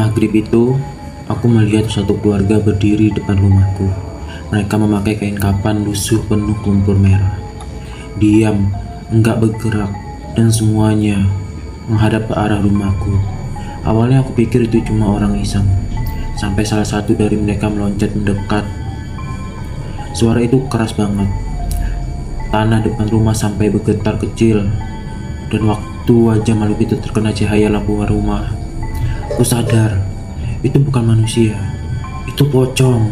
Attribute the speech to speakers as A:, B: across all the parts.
A: Maghrib itu, aku melihat satu keluarga berdiri depan rumahku. Mereka memakai kain kafan lusuh penuh lumpur merah. Diam, enggak bergerak, dan semuanya menghadap ke arah rumahku. Awalnya aku pikir itu cuma orang iseng, sampai salah satu dari mereka meloncat mendekat. Suara itu keras banget. Tanah depan rumah sampai bergetar kecil, dan waktu wajah makhluk itu terkena cahaya lampu rumah, aku sadar itu bukan manusia, itu pocong.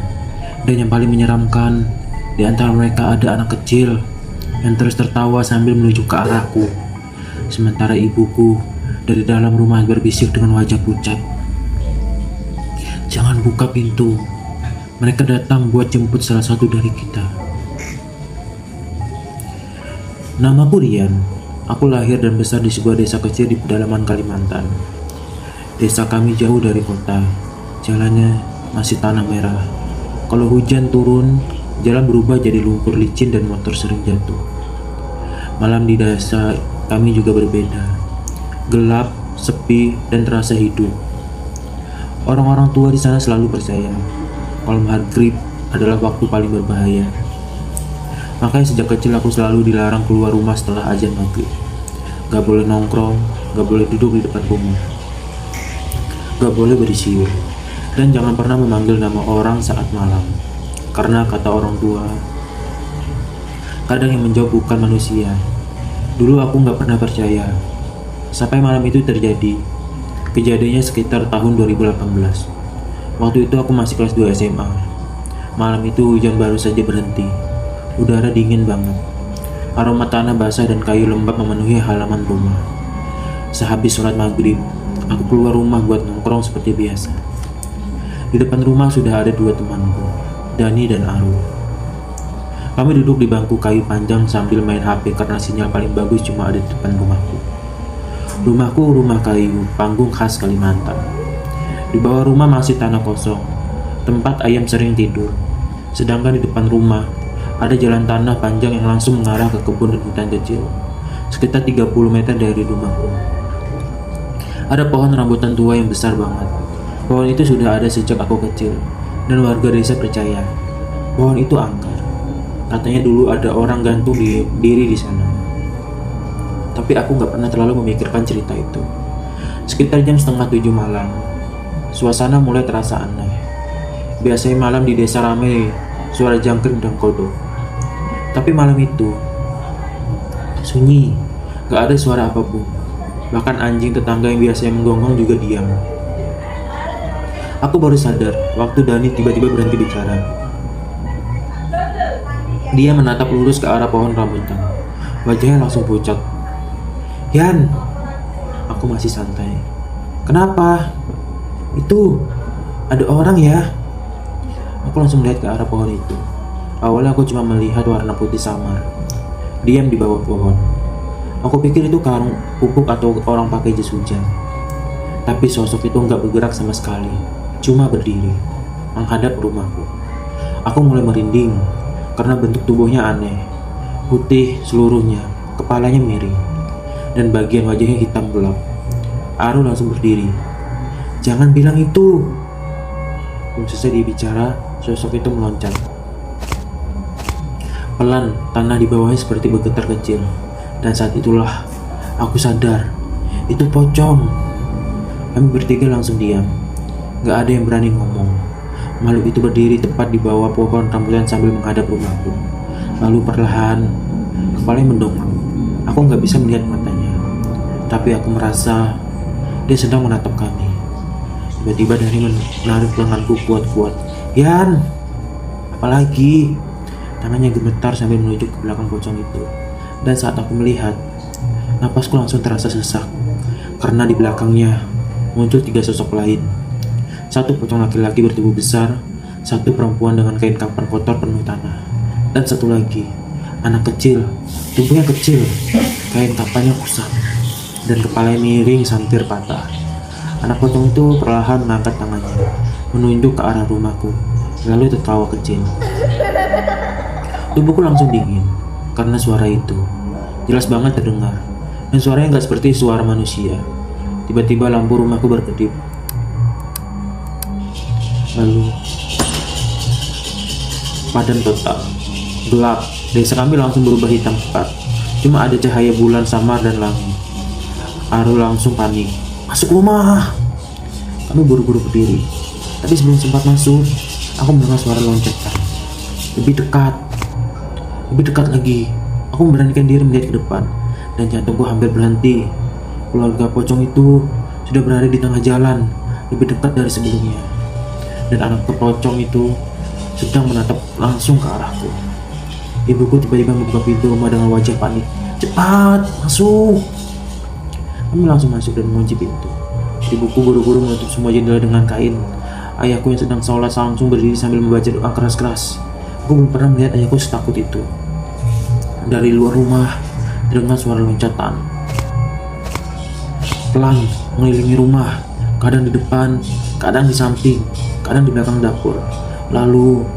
A: Dan yang paling menyeramkan, di antara mereka ada anak kecil yang terus tertawa sambil menuju ke arahku. Sementara ibuku dari dalam rumah berbisik dengan wajah pucat, "Jangan buka pintu, mereka datang buat jemput salah satu dari kita." Namaku Rian. Aku lahir dan besar di sebuah desa kecil di pedalaman Kalimantan. Desa kami jauh dari kota. Jalannya masih tanah merah. Kalau hujan turun, jalan berubah jadi lumpur licin dan motor sering jatuh. Malam di desa kami juga berbeda. Gelap, sepi, dan terasa hidup. Orang-orang tua di sana selalu percaya kalau maghrib adalah waktu paling berbahaya. Makanya sejak kecil aku selalu dilarang keluar rumah setelah azan maghrib. Gak boleh nongkrong, gak boleh duduk di depan rumah, gak boleh bersiul, dan jangan pernah memanggil nama orang saat malam. Karena kata orang tua, kadang yang menjawab bukan manusia. Dulu aku gak pernah percaya, sampai malam itu terjadi. Kejadiannya sekitar tahun 2018. Waktu itu aku masih kelas 2 SMA. Malam itu hujan baru saja berhenti. Udara dingin banget. Aroma tanah basah dan kayu lembab memenuhi halaman rumah. Sehabis sholat maghrib, aku keluar rumah buat nongkrong seperti biasa. Di depan rumah sudah ada dua temanku, Dani dan Aru. Kami duduk di bangku kayu panjang sambil main HP karena sinyal paling bagus cuma ada di depan rumahku. Rumahku rumah kayu, panggung khas Kalimantan. Di bawah rumah masih tanah kosong, tempat ayam sering tidur. Sedangkan di depan rumah ada jalan tanah panjang yang langsung mengarah ke kebun dan hutan kecil, sekitar 30 meter dari rumahku. Ada pohon rambutan tua yang besar banget. Pohon itu sudah ada sejak aku kecil, dan warga desa percaya pohon itu angker. Katanya dulu ada orang gantung diri di sana. Tapi aku gak pernah terlalu memikirkan cerita itu. Sekitar jam setengah 7 malam, suasana mulai terasa aneh. Biasanya malam di desa ramai suara jangkrik dan kodok. Tapi malam itu sunyi, gak ada suara apapun. Bahkan anjing tetangga yang biasanya menggonggong juga diam. Aku baru sadar waktu Dani tiba-tiba berhenti bicara. Dia menatap lurus ke arah pohon rambutan. Wajahnya langsung pucat. "Yan," aku masih santai. "Kenapa? Itu ada orang ya?" Aku langsung melihat ke arah pohon itu. Awalnya aku cuma melihat warna putih samar, diam di bawah pohon. Aku pikir itu karung pupuk atau orang pakai jas hujan. Tapi sosok itu nggak bergerak sama sekali, cuma berdiri, menghadap rumahku. Aku mulai merinding, karena bentuk tubuhnya aneh. Putih seluruhnya, kepalanya miring, dan bagian wajahnya hitam gelap. Aru langsung berdiri. "Jangan bilang itu." Belum selesai dibicara, sosok itu meloncat. Pelan, tanah di bawahnya seperti bergetar kecil. Dan saat itulah aku sadar, itu pocong. Kami bertiga langsung diam. Gak ada yang berani ngomong. Makhluk itu berdiri tepat di bawah pohon rambutan sambil menghadap rumahku. Lalu perlahan, kepalanya mendongak. Aku gak bisa melihat matanya, tapi aku merasa dia sedang menatap kami. Tiba-tiba Dani menarik lenganku kuat-kuat. "Yan, apalagi?" Tangannya gemetar sambil menunjuk ke belakang pocong itu. Dan saat aku melihat, napasku langsung terasa sesak, karena di belakangnya muncul 3 sosok lain. Satu pocong laki-laki bertubuh besar, satu perempuan dengan kain kafan kotor penuh tanah, dan satu lagi anak kecil, tubuhnya kecil, kain kafannya kusam, dan kepalanya miring hampir patah. Anak pocong itu perlahan mengangkat tangannya, menunjuk ke arah rumahku, lalu tertawa kecil. Tubuhku langsung dingin, karena suara itu jelas banget terdengar, dan suaranya gak seperti suara manusia. Tiba-tiba lampu rumahku berkedip. Lalu padam total, gelap. Desa kami langsung berubah hitam pekat. Cuma ada cahaya bulan samar dan langit. Aru langsung panik. Masuk rumah. Kami buru-buru berdiri. Tapi sebelum sempat masuk, aku mendengar suara loncatan. Lebih dekat lagi. Aku memberanikan diri melihat ke depan, dan jantungku hampir berhenti. Keluarga pocong itu sudah berada di tengah jalan, lebih dekat dari sebelumnya. Dan anak pocong itu sedang menatap langsung ke arahku. Ibuku tiba-tiba membuka pintu rumah dengan wajah panik. Cepat, masuk! Kami langsung masuk dan mengunci pintu. Ibuku buru-buru menutup semua jendela dengan kain. Ayahku yang sedang sholat langsung berdiri sambil membaca doa keras-keras. Aku belum pernah melihat ayahku setakut itu. Dari luar rumah terdengar suara loncatan. Pelan mengelilingi rumah, kadang di depan, kadang di samping, kadang di belakang dapur. Lalu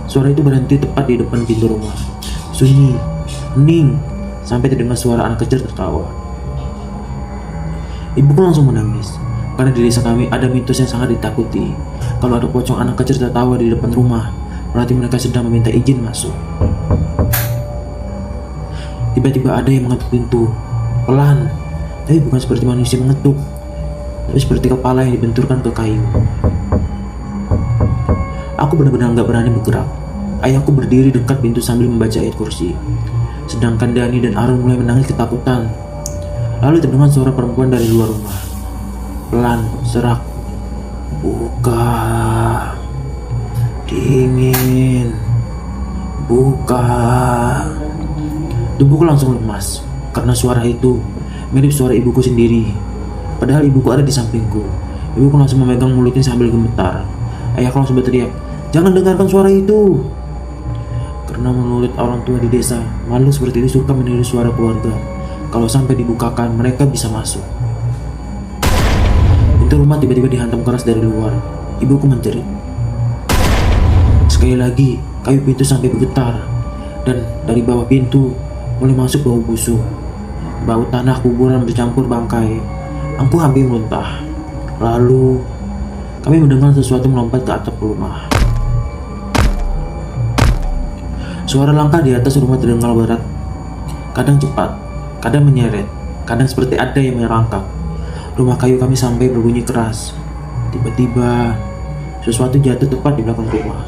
A: suara itu berhenti tepat di depan pintu rumah. Sunyi, hening, sampai terdengar suara anak kecil tertawa. Ibuku langsung menangis, karena di desa kami ada mitos yang sangat ditakuti. Kalau ada pocong anak kecil tertawa di depan rumah, berarti mereka sedang meminta izin masuk. Tiba-tiba ada yang mengetuk pintu, pelan, tapi bukan seperti manusia mengetuk, tapi seperti kepala yang dibenturkan ke kayu. Aku benar-benar gak berani bergerak. Ayahku berdiri dekat pintu sambil membaca ayat kursi. Sedangkan Dani dan Arun mulai menangis ketakutan. Lalu terdengar suara perempuan dari luar rumah. Pelan, serak. Buka. Dingin. Buka. Tubuhku langsung lemas, karena suara itu mirip suara ibuku sendiri. Padahal ibuku ada di sampingku. Ibuku langsung memegang mulutnya sambil gemetar. Ayahku langsung berteriak, "Jangan dengarkan suara itu!" Karena menurut orang tua di desa, makhluk seperti itu suka meniru suara keluarga. Kalau sampai dibukakan, mereka bisa masuk. Pintu rumah tiba-tiba dihantam keras dari luar. Ibuku menjerit. Sekali lagi, kayu pintu sampai bergetar. Dan dari bawah pintu, mulai masuk bau busuk. Bau tanah kuburan bercampur bangkai. Aku hampir muntah. Lalu, kami mendengar sesuatu melompat ke atap rumah. Suara langkah di atas rumah terdengar berat. Kadang cepat, kadang menyeret, kadang seperti ada yang merangkak. Rumah kayu kami sampai berbunyi keras. Tiba-tiba, sesuatu jatuh tepat di belakang rumah.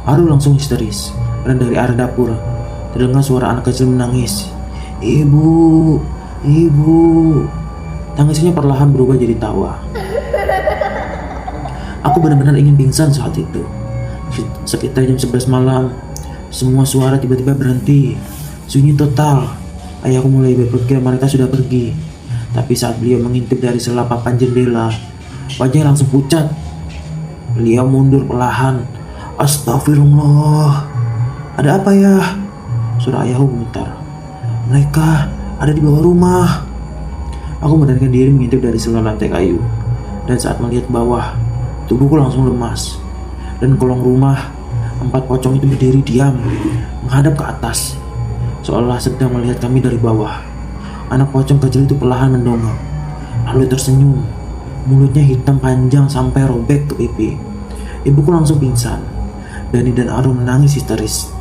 A: Aru langsung histeris, dan dari arah dapur terdengar suara anak kecil menangis. Ibu, ibu. Tangisnya perlahan berubah jadi tawa. Aku benar-benar ingin pingsan saat itu. Sekitar jam 11 malam, semua suara tiba-tiba berhenti. Sunyi total. Ayahku mulai berpikir mereka sudah pergi. Tapi saat beliau mengintip dari sela papan jendela, wajahnya langsung pucat. Beliau mundur perlahan. Astagfirullah. Ada apa ya? Suara ayahku gemetar. Mereka ada di bawah rumah. Aku memberanikan diri mengintip dari sela lantai kayu. Dan saat melihat bawah, tubuhku langsung lemas. Dan kolong rumah, 4 pocong itu berdiri diam, menghadap ke atas, seolah sedang melihat kami dari bawah. Anak pocong kecil itu perlahan mendongak, lalu tersenyum. Mulutnya hitam panjang sampai robek ke pipi. Ibuku langsung pingsan. Dani dan Arum menangis histeris.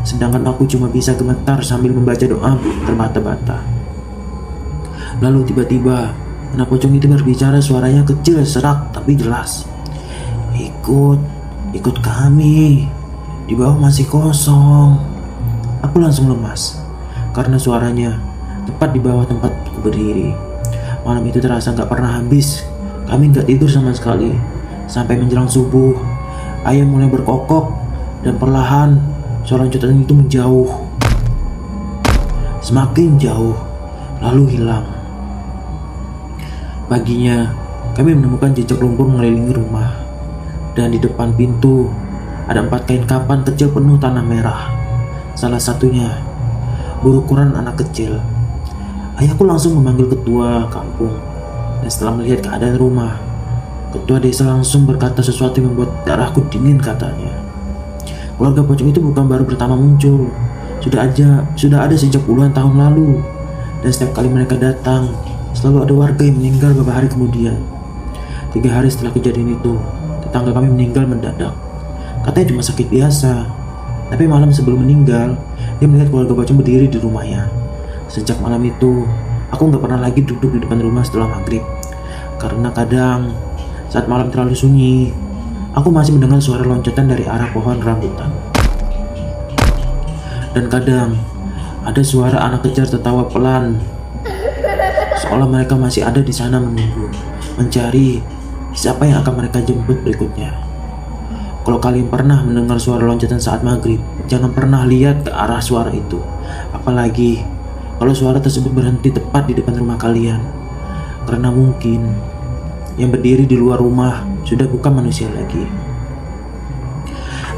A: Sedangkan aku cuma bisa gemetar sambil membaca doa terbata-bata. Lalu tiba-tiba, anak pocong itu berbicara, suaranya kecil, serak, tapi jelas. Ikut kami. Di bawah masih kosong. Aku langsung lemas karena suaranya tepat di bawah tempatku berdiri. Malam itu terasa gak pernah habis. Kami gak tidur sama sekali. Sampai menjelang subuh, ayam mulai berkokok dan perlahan suara loncatan itu menjauh. Semakin jauh, lalu hilang. Paginya, kami menemukan jejak lumpur mengelilingi rumah. Dan di depan pintu ada 4 kain kapan kecil penuh tanah merah. Salah satunya berukuran anak kecil. Ayahku langsung memanggil ketua kampung. Dan setelah melihat keadaan rumah, ketua desa langsung berkata sesuatu yang membuat darahku dingin, katanya. Keluarga pocong itu bukan baru pertama muncul. Sudah ada sejak puluhan tahun lalu. Dan setiap kali mereka datang, selalu ada warga yang meninggal beberapa hari kemudian. 3 hari setelah kejadian itu, tetangga kami meninggal mendadak. Katanya cuma sakit biasa. Tapi malam sebelum meninggal, dia melihat keluarga pocong berdiri di rumahnya. Sejak malam itu, aku nggak pernah lagi duduk di depan rumah setelah maghrib. Karena kadang, saat malam terlalu sunyi, aku masih mendengar suara loncatan dari arah pohon rambutan. Dan kadang, ada suara anak kecil tertawa pelan, seolah mereka masih ada di sana menunggu, mencari siapa yang akan mereka jemput berikutnya. Kalau kalian pernah mendengar suara loncatan saat maghrib, jangan pernah lihat ke arah suara itu. Apalagi kalau suara tersebut berhenti tepat di depan rumah kalian. Karena mungkin yang berdiri di luar rumah sudah bukan manusia lagi.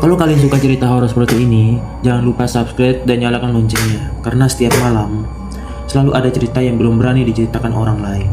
A: Kalau kalian suka cerita horor seperti ini, jangan lupa subscribe dan nyalakan loncengnya. Karena setiap malam selalu ada cerita yang belum berani diceritakan orang lain.